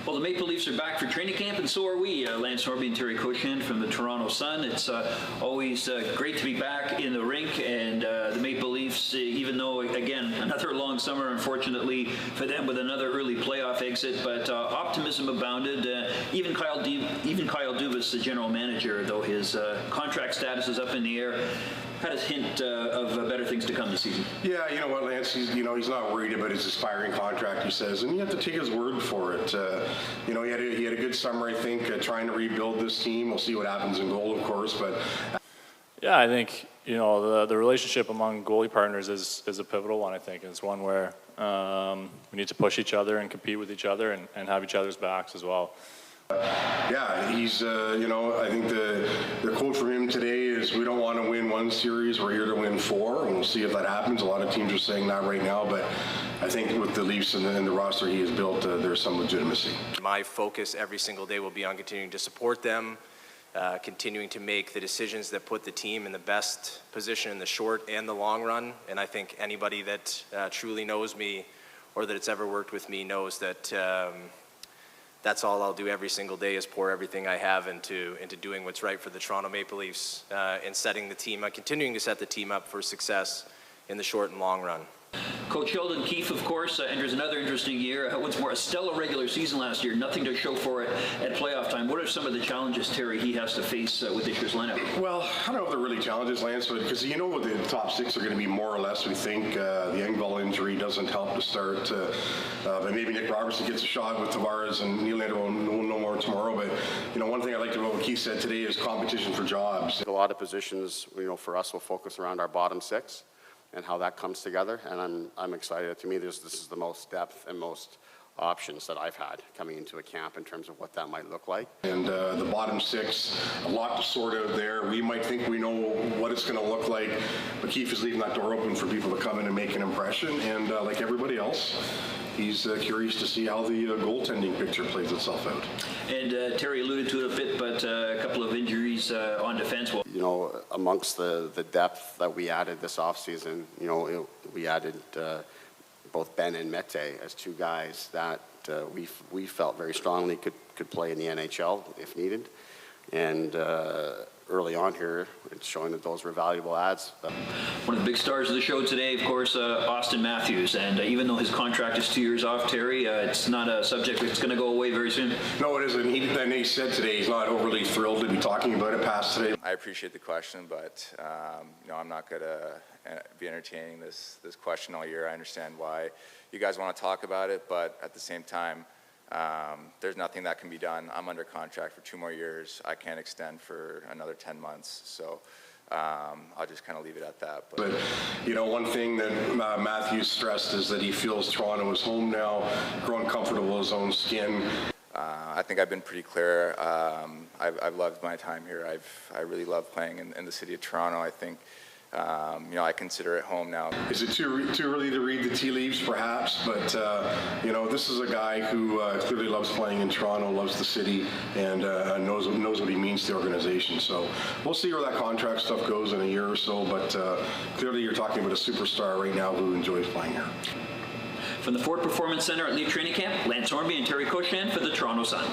Well, the Maple Leafs are back for training camp, and so are we. Lance Hornby and Terry Koshan from the Toronto Sun. It's always great to be back in the rink, and the Maple Leafs, even though, again, another long summer, unfortunately, for them with another early playoff exit, but optimism abounded. Even Kyle Dubas, the general manager, though his contract status is up in the air, had a hint of better things to come this season. Yeah, you know what, Lance, he's not worried about his expiring contract, he says, and you have to take his word for it. He had a good summer, I think, trying to rebuild this team. We'll see what happens in goal, of course, but... Yeah, I think, the relationship among goalie partners is a pivotal one, I think. It's one where we need to push each other and compete with each other and have each other's backs as well. Yeah, he's, I think the quote from him today is, we don't want to win one series, we're here to win 4, and we'll see if that happens. A lot of teams are saying that right now, but I think with the Leafs and the roster he has built, there's some legitimacy. My focus every single day will be on continuing to support them, continuing to make the decisions that put the team in the best position in the short and the long run, and I think anybody that truly knows me or that it's ever worked with me knows that that's all I'll do every single day, is pour everything I have into doing what's right for the Toronto Maple Leafs and setting the team, continuing to set the team up for success in the short and long run. Coach Sheldon Keith, of course, enters another interesting year. What's more, a stellar regular season last year, nothing to show for it at playoff time. What are some of the challenges, Terry, he has to face with this year's lineup? Well, I don't know if they're really challenges, Lance, but because the top 6 are going to be more or less, we think. The Engvall injury doesn't help to start. But maybe Nick Robertson gets a shot with Tavares, and Nylander will know more tomorrow. But, one thing I liked about what Keith said today is competition for jobs. A lot of positions, for us will focus around our bottom 6. And how that comes together, and I'm excited. To me, this is the most depth and most options that I've had coming into a camp in terms of what that might look like. And the bottom 6, a lot to sort out there. We might think we know what it's going to look like, but Keith is leaving that door open for people to come in and make an impression, and like everybody else, he's curious to see how the goaltending picture plays itself out. And Terry alluded to it a bit, but a couple of injuries on defense. Amongst the depth that we added this offseason, we added both Ben and Mete as 2 guys that we felt very strongly could play in the NHL if needed. And early on here, it's showing that those were valuable adds. One of the big stars of the show today, of course, Austin Matthews. And even though his contract is 2 years off, Terry, it's not a subject that's going to go away very soon. No, it isn't. He said today he's not overly thrilled to be talking about it past today. I appreciate the question, but I'm not going to be entertaining this question all year. I understand why you guys want to talk about it, but at the same time, there's nothing that can be done. I'm under contract for 2 more years. I can't extend for another 10 months. So I'll just kind of leave it at that. But one thing that Matthews stressed is that he feels Toronto is home now, growing comfortable in his own skin. I think I've been pretty clear. I've loved my time here. I really love playing in the city of Toronto. I think I consider it home now. Is it too early to read the tea leaves, perhaps? But, this is a guy who clearly loves playing in Toronto, loves the city, and knows what he means to the organization. So we'll see where that contract stuff goes in a year or so, but clearly you're talking about a superstar right now who enjoys playing here. From the Ford Performance Center at Leaf Training Camp, Lance Hornby and Terry Koshan for the Toronto Sun.